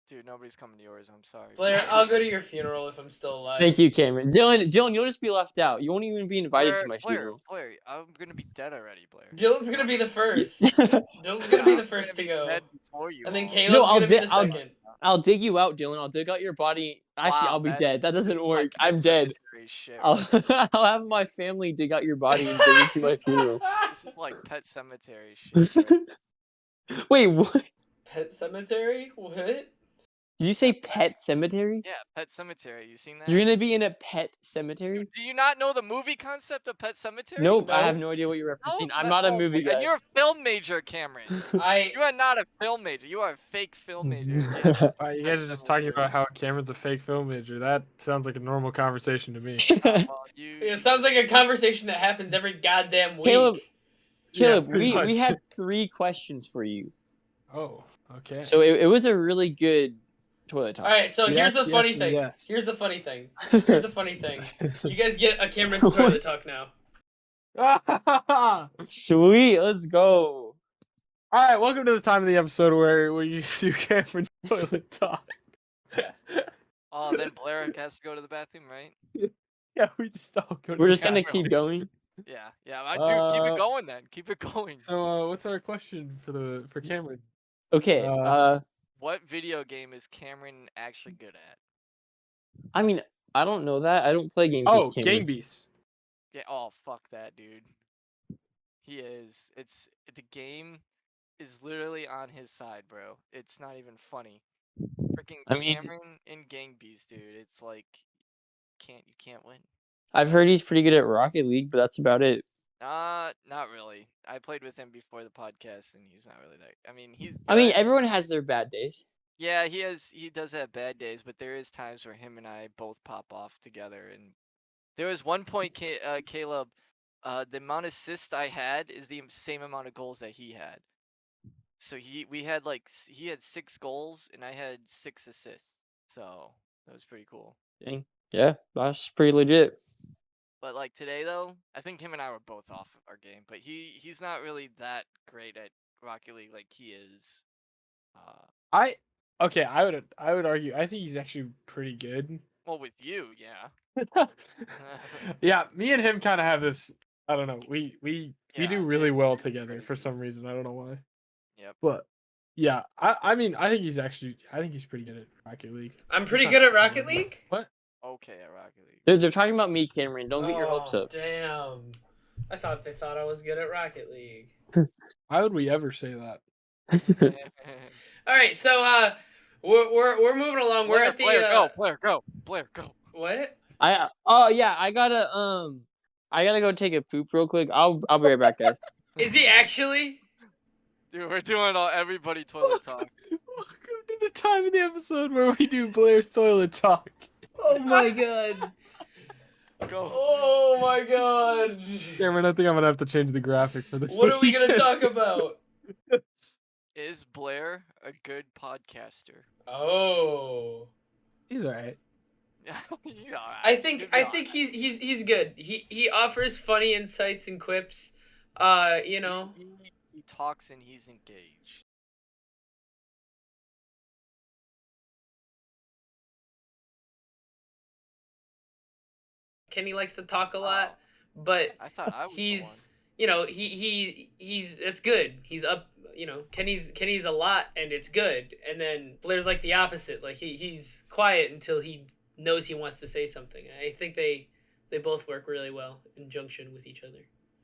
Dude, nobody's coming to yours. I'm sorry. Blair, I'll go to your funeral if I'm still alive. Thank you, Cameron. Dylan, you'll just be left out. You won't even be invited to my funeral. Blair, I'm gonna be dead already, Blair. Dylan's gonna be the first. Dylan's gonna be the first to go. Dead before you And then all. Caleb's gonna be the second. I'll dig you out, Dylan. I'll dig out your body. Actually, Wow, I'll be that dead. That this doesn't is work. like I'm Pet dead. Sematary shit, I'll, right? I'll have my family dig out your body and bring it to my funeral. This is like Pet Cemetery shit. Right? Wait, what? Pet Cemetery? What? Did you say pet cemetery? Yeah, Pet Cemetery. You seen that? You're gonna be in a pet cemetery? Do you not know the movie concept of Pet Cemetery? Nope, I No. have no idea what you're referencing. No, I'm not a no, movie guy. And you're a film major, Cameron. You are not a film major. You are a fake film major. Yeah. Wow, you guys are just talking about how Cameron's a fake film major. That sounds like a normal conversation to me. Well, It sounds like a conversation that happens every goddamn week. Caleb, Yeah, pretty we much. have 3 questions for you. Oh, okay. So it was a really good toilet talk. All right, so here's the funny thing. Yes. Here's the funny thing. Here's the funny thing. You guys get a Cameron's toilet talk now. All Sweet, let's go. right, welcome to the time of the episode where you do Cameron toilet talk. Oh, then Blair has to go to the bathroom, right? Yeah, we just all go. We're to just gonna Cameron. keep going. Yeah. I do. Keep it Uh, going then. Keep it going. So, what's our question for Cameron? Okay. What video game is Cameron actually good at? I mean, I don't know that. I don't play games. Oh, with Cameron. Game Beast. Yeah. Oh, fuck that, dude. He is. The game is literally on his side, bro. It's not even funny. Freaking I mean- Cameron in Gang Beast, dude. It's like you can't win. I've heard he's pretty good at Rocket League, but that's about it. Not really. I played with him before the podcast, and he's not really that. I mean, he's. I mean, good. everyone has their bad days. Yeah, he does have bad days, but there is times where him and I both pop off together. And there was one point, Caleb, the amount of assists I had is the same amount of goals that he had. So he had 6 goals and I had 6 assists. So that was pretty cool. Dang. Yeah, that's pretty legit. But like today though, I think him and I were both off our game. But he's not really that great at Rocket League like he is. I would argue. I think he's actually pretty good. Well, with you, yeah. Yeah, me and him kind of have this. I don't know. We Yeah, do really well it's together crazy. for some reason. I don't know why. Yep. But yeah, I mean, I think he's pretty good at Rocket League. I'm pretty not good at bad. Rocket League? What? Okay at Rocket League. They're talking about me, Cameron. Don't get your hopes up. Damn. I thought they thought I was good at Rocket League. Why would we ever say that? All right, so we're moving along. We're at the Blair, go. What? I gotta go take a poop real quick. I'll be right back, guys. Is he actually? Dude, we're doing everybody toilet talk. Welcome to the time of the episode where we do Blair's toilet talk. Oh my god. Go. Oh my god. Cameron, I think I'm gonna have to change the graphic for this. What are we gonna weekend. talk about? Is Blair a good podcaster? Oh. He's alright. Yeah, he's alright. I think He'll be alright. he's good. He offers funny insights and quips. You know. He talks and he's engaged. Kenny likes to talk a lot, but I thought I was the he's one. you know he's it's good. He's up. You know, Kenny's a lot and it's good, and then Blair's like the opposite. Like he's quiet until he knows he wants to say something. I think they both work really well in junction with each other.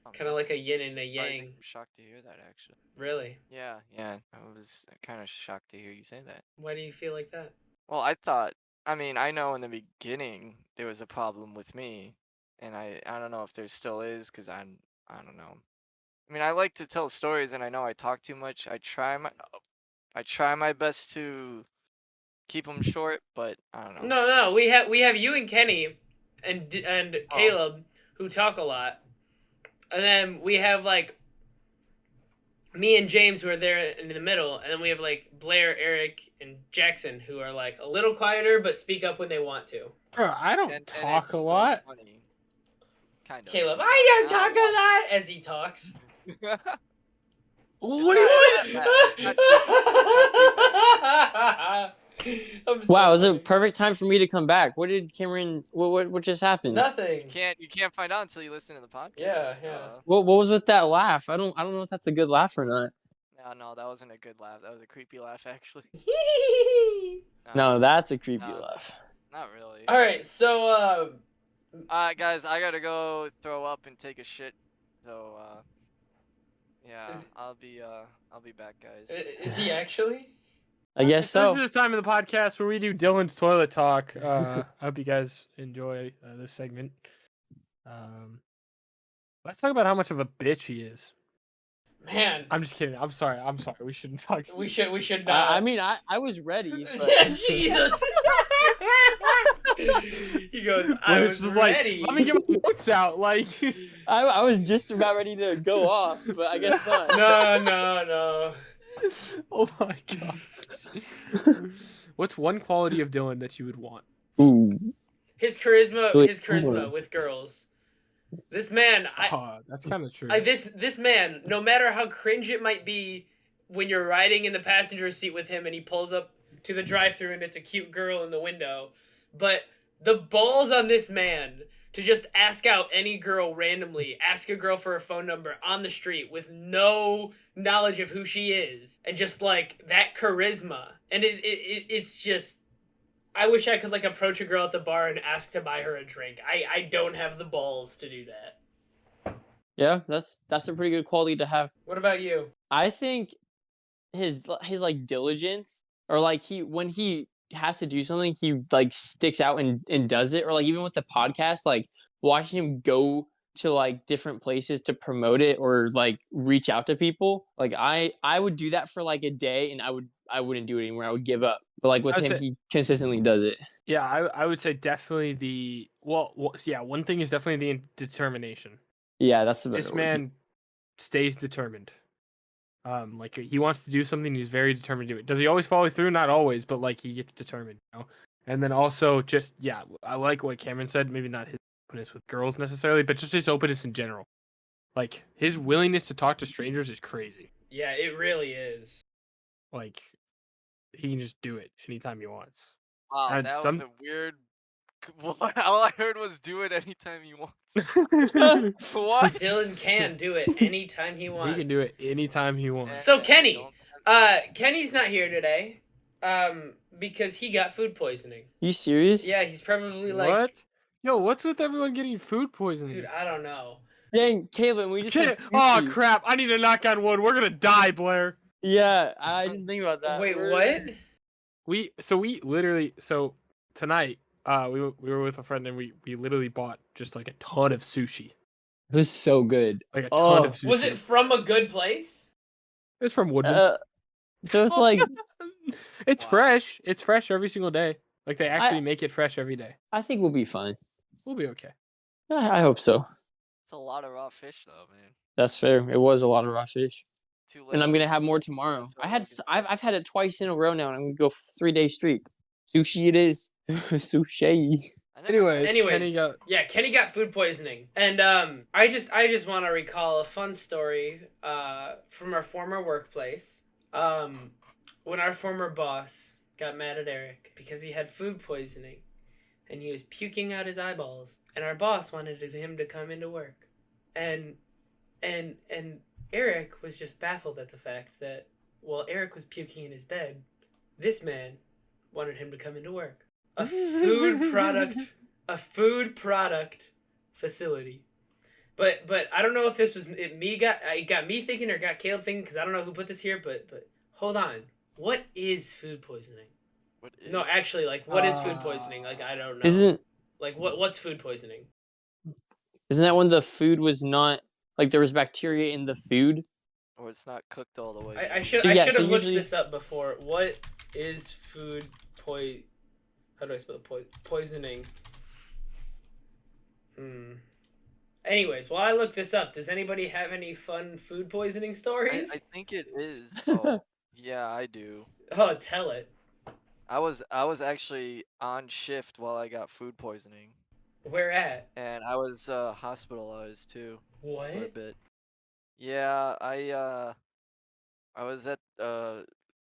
Oh, Kind of like a that's yin and a surprising. yang. I'm shocked to hear that actually. Really? Yeah. I was kind of shocked to hear you say that. Why do you feel like that? Well, I know in the beginning there was a problem with me, and I don't know if there still is, because I don't know. I mean, I like to tell stories, and I know I talk too much. I try my best to keep them short, but I don't know. No. We have you and Kenny, and Caleb who talk a lot, and then we have like me and James who are there in the middle, and then we have like Blair, Eric, and Jackson who are like a little quieter but speak up when they want to. Bro, I don't And talk it's a so lot. funny. Kind of. Caleb, I don't talk a lot as he talks. What do you? It's not too bad. I'm Wow, it was a sorry. perfect time for me to come back. What did Cameron? What just happened? Nothing. You can't find out until you listen to the podcast. Yeah. What was with that laugh? I don't know if that's a good laugh or not. No, that wasn't a good laugh. That was a creepy laugh, actually. No, that's a creepy no, laugh. Not really. All right, so guys, I gotta go throw up and take a shit. So yeah, I'll be back, guys. is he actually? I guess so. This is the time of the podcast where we do Dylan's toilet talk. I hope you guys enjoy this segment. Let's talk about how much of a bitch he is. Man, I'm just kidding. I'm sorry. We shouldn't talk. we should not. I mean, I was ready. But... Jesus. He goes, I was just ready. Like, let me get my notes out. Like, I was just about ready to go off, but I guess not. No. Oh my god. What's one quality of Dylan that you would want? Ooh. His charisma with girls. This man, that's kind of true. This man, no matter how cringe it might be when you're riding in the passenger seat with him and he pulls up to the drive-thru and it's a cute girl in the window, but the balls on this man to just ask out any girl randomly, ask a girl for her phone number on the street with no knowledge of who she is, and just like that charisma. And it's just, I wish I could like approach a girl at the bar and ask to buy her a drink. I don't have the balls to do that. Yeah, that's a pretty good quality to have. What about you? I think his like diligence, or like when he has to do something, he like sticks out and does it. Or like even with the podcast, like watching him go to like different places to promote it or like reach out to people. Like I would do that for like a day and I wouldn't do it anymore. I would give up. But like with him, he consistently does it. Yeah, I would say definitely one thing is definitely the determination. Yeah, that's the better This word. man stays determined. Like he wants to do something, he's very determined to do it. Does he always follow through? Not always, but like he gets determined, you know. And then also just I like what Cameron said. Maybe not his openness with girls necessarily, but just his openness in general. Like his willingness to talk to strangers is crazy. Yeah, it really is. Like he can just do it anytime he wants. Wow, And that was a weird. All I heard was do it anytime he wants. What? Dylan can do it anytime he wants. He can do it anytime he wants. So Kenny's not here today, because he got food poisoning. You serious? Yeah, he's probably like. What? Yo, what's with everyone getting food poisoning? Dude, I don't know. Dang, Caleb, we just. Oh crap! I need to knock on wood. We're gonna die, Blair. Yeah, I didn't think about that. Wait, what? We literally tonight we were with a friend and we literally bought just like a ton of sushi. It was so good. Like a ton of sushi. Was it from a good place? It's from Woodman's. So it's like it's fresh. It's fresh every single day. Like they actually make it fresh every day. I think we'll be fine. We'll be okay. I hope so. It's a lot of raw fish, though, man. That's fair. It was a lot of raw fish. And I'm gonna have more tomorrow. I've had it twice in a row now, and I'm gonna go 3 day streak. Sushi it is. Sushi. Anyways, Kenny got food poisoning, and I just want to recall a fun story from our former workplace. When our former boss got mad at Eric because he had food poisoning, and he was puking out his eyeballs, and our boss wanted him to come into work, and Eric was just baffled at the fact that while Eric was puking in his bed, this man wanted him to come into work. A food product facility. But I don't know if this was it got me thinking or got Caleb thinking, because I don't know who put this here, but hold on. What is food poisoning? No, actually, like, what is food poisoning? Like, I don't know. What's food poisoning? Isn't that when the food was not, like, there was bacteria in the food? Or it's not cooked all the way. I should have looked this up before. What is food how do I spell poisoning? Anyways, while I look this up, does anybody have any fun food poisoning stories? I think it is. Oh, yeah, I do. Oh, tell it. I was actually on shift while I got food poisoning. Where at? And I was hospitalized too. What? For a bit. Yeah, I was at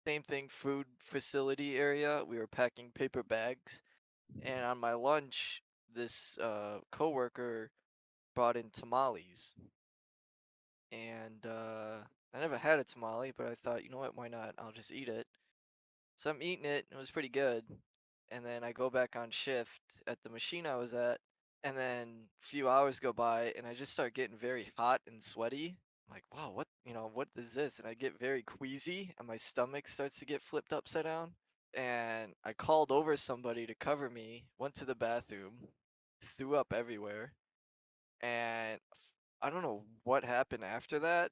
same thing, food facility area. We were packing paper bags, and on my lunch, this coworker brought in tamales, and I never had a tamale, but I thought, you know what, why not? I'll just eat it. So I'm eating it, and it was pretty good. And then I go back on shift at the machine I was at, and then a few hours go by, and I just start getting very hot and sweaty. I'm like, wow, what is this? And I get very queasy, and my stomach starts to get flipped upside down. And I called over somebody to cover me, went to the bathroom, threw up everywhere, and I don't know what happened after that.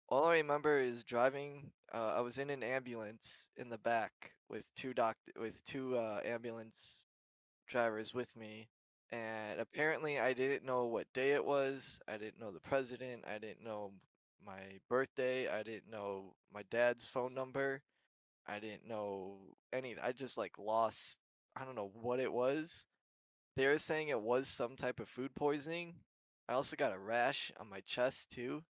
All I remember is driving. I was in an ambulance in the back with two ambulance drivers with me, and apparently I didn't know what day it was. I didn't know the president. I didn't know my birthday. I didn't know my dad's phone number. I didn't know any. I just like lost. I don't know what it was. They were saying it was some type of food poisoning. I also got a rash on my chest too.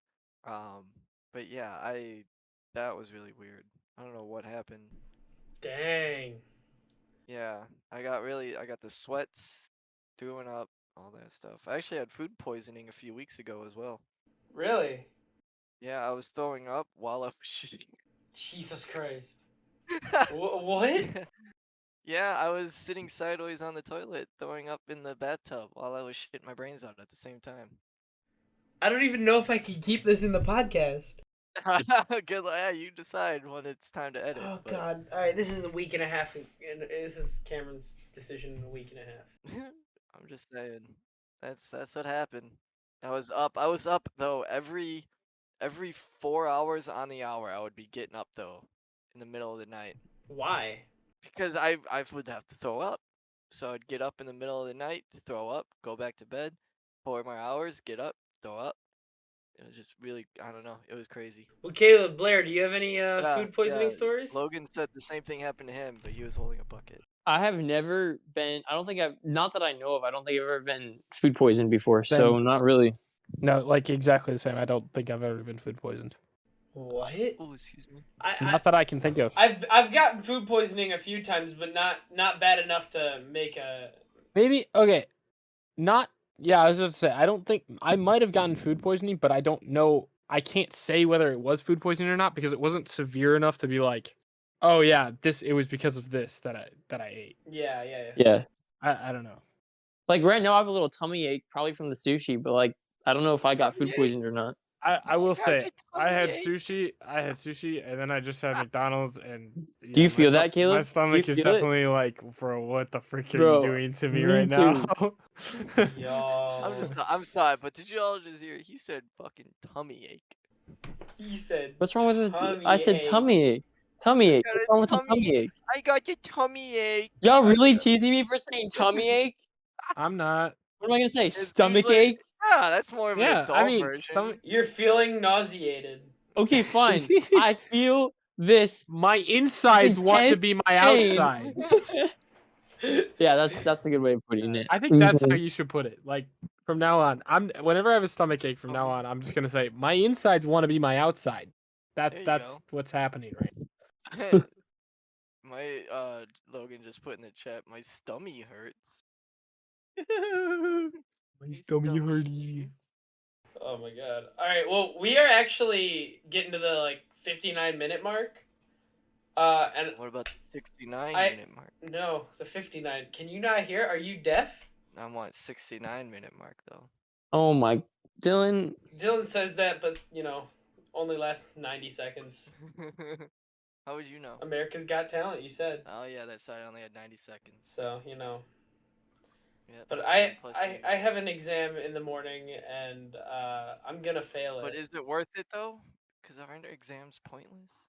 Um, but yeah, that was really weird. I don't know what happened. Dang. Yeah, I got the sweats, throwing up, all that stuff. I actually had food poisoning a few weeks ago as well. Really? Yeah, I was throwing up while I was shitting. Jesus Christ. What? Yeah, I was sitting sideways on the toilet, throwing up in the bathtub while I was shitting my brains out at the same time. I don't even know if I can keep this in the podcast. Good, yeah, you decide when it's time to edit. Oh but... God! All right, this is a week and a half, and this is Cameron's decision in a week and a half. I'm just saying, that's what happened. I was up though every 4 hours on the hour. I would be getting up though, in the middle of the night. Why? Because I would have to throw up, so I'd get up in the middle of the night, throw up, go back to bed, 4 more hours, get up, throw up. It was just really, I don't know, it was crazy. Well, Caleb, Blair, do you have any Yeah, food poisoning yeah, stories? Logan said the same thing happened to him, but he was holding a bucket. I have never been. I don't think I've. Not that I know of. I don't think I've ever been food poisoned before. So not really. No, like exactly the same. I don't think I've ever been food poisoned. What? Oh, excuse me. Not that I can think of. I've gotten food poisoning a few times, but not bad enough to make a. Maybe okay. Not yeah. I was going to say I don't think I might have gotten food poisoning, but I don't know. I can't say whether it was food poisoning or not because it wasn't severe enough to be like, oh yeah, it was because of this that I ate. Yeah. I don't know. Like right now, I have a little tummy ache, probably from the sushi, but like I don't know if I got food poisoned or not. I will say I had sushi, and then I just had McDonald's, and yeah, do you feel that, Caleb? My stomach is definitely like, bro, what the frick are you doing to me right now? Yo. I'm sorry, but did you all just hear? He said fucking tummy ache. He said. What's wrong with it? Tummy I said ache. tummy ache. Tummy ache. What's wrong with the tummy ache? I got your tummy ache. Y'all really teasing me for saying tummy ache? I'm not. What am I gonna say? It's Stomach usually- ache? Yeah, that's more of an adult version. You're feeling nauseated. Okay, fine. I feel this. My insides want to be my outside. Yeah, that's a good way of putting it. I think that's how you should put it. Like from now on, whenever I have a stomach ache from now on, I'm just gonna say my insides want to be my outside. That's what's happening right now. My Logan just put in the chat, my stomach hurts. My stomach hurty. Oh my god. Alright, well, we are actually getting to the 59-minute mark. And what about the 69-minute mark? No, the 59. Can you not hear? Are you deaf? I want 69-minute mark though. Oh my, Dylan. Dylan says that, but only lasts 90 seconds. How would you know? America's Got Talent, you said. Oh yeah, that's right. I only had 90 seconds. So Yep. But I have an exam in the morning, and I'm gonna fail it. But is it worth it though? Because aren't exams pointless?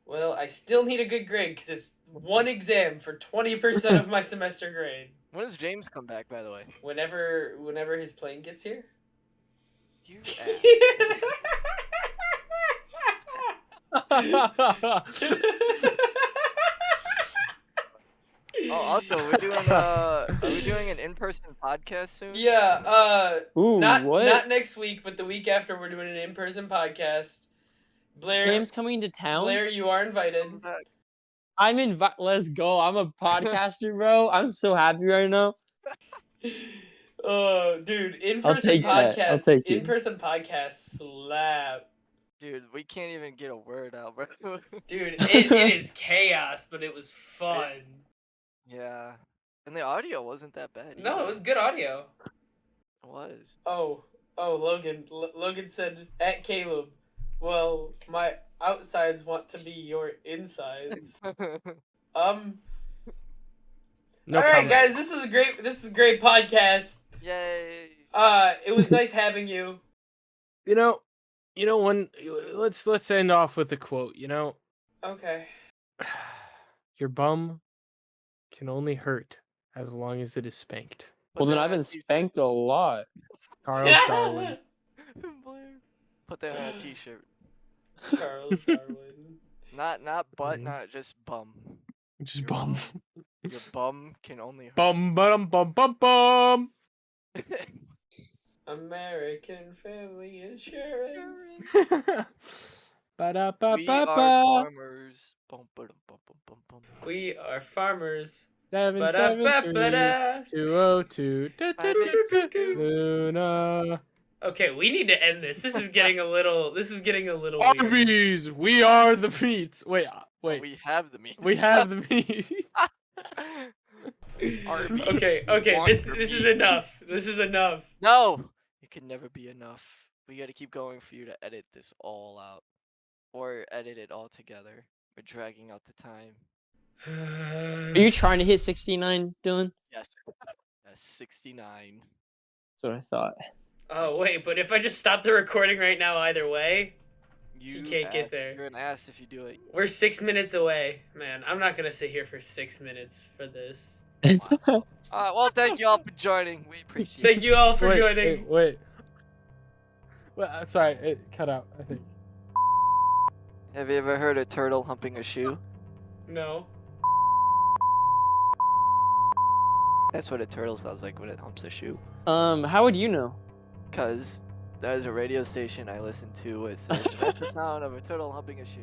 Well, I still need a good grade because it's one exam for 20% of my semester grade. When does James come back, by the way? Whenever his plane gets here. You Oh, also, are we doing an in-person podcast soon? Yeah. Ooh, not what? not next week, but the week after, we're doing an in-person podcast. Blair, Cam's coming to town. Blair, you are invited. I'm Let's go. I'm a podcaster, bro. I'm so happy right now. Oh, dude, I'll take that. I'll podcasts, take it. in-person podcasts slap. Dude, we can't even get a word out, bro. Dude, it is chaos, but it was fun. Yeah. And the audio wasn't that bad. No, either. it was good audio. It was. Oh, Logan. Logan said, at Caleb, well, my outsides want to be your insides. No All right, comment. guys, this was a great podcast. Yay. It was nice having you. You know, let's end off with a quote. Okay. Your bum can only hurt as long as it is spanked. Well, then I've been spanked a lot. Charles Darwin. Blair. Put that on a t-shirt. Charles Darwin. Not butt, Mhm. not just bum. Just Your bum. Your bum can only hurt. Bum bum bum bum bum. American Family Insurance. Ba-da-ba-ba-ba. We are farmers. Bum, ba-dum, bum, bum, bum, bum. We are farmers. 773 202 Luna. Okay, we need to end this. This is getting a little weird. Arby's, we are the meats. Wait. We have the meat. We have the meat. Arby's. Okay, this is enough. This is enough. No, it can never be enough. We got to keep going for you to edit this all out, or edit it all together. We're dragging out the time. Are you trying to hit 69, Dylan? Yes. That's 69. That's what I thought. Oh wait, but if I just stop the recording right now, either way, You can't get ass. there. You're an ass if you do it. we're 6 minutes away. Man, I'm not gonna sit here for 6 minutes for this. Wow. Well, thank you all for joining. We appreciate Thank you all for joining. Wait. Well, sorry, it cut out, I think. Have you ever heard a turtle humping a shoe? No. That's what a turtle sounds like when it humps a shoe. How would you know? Cause there's a radio station I listen to. It says that's the sound of a turtle humping a shoe.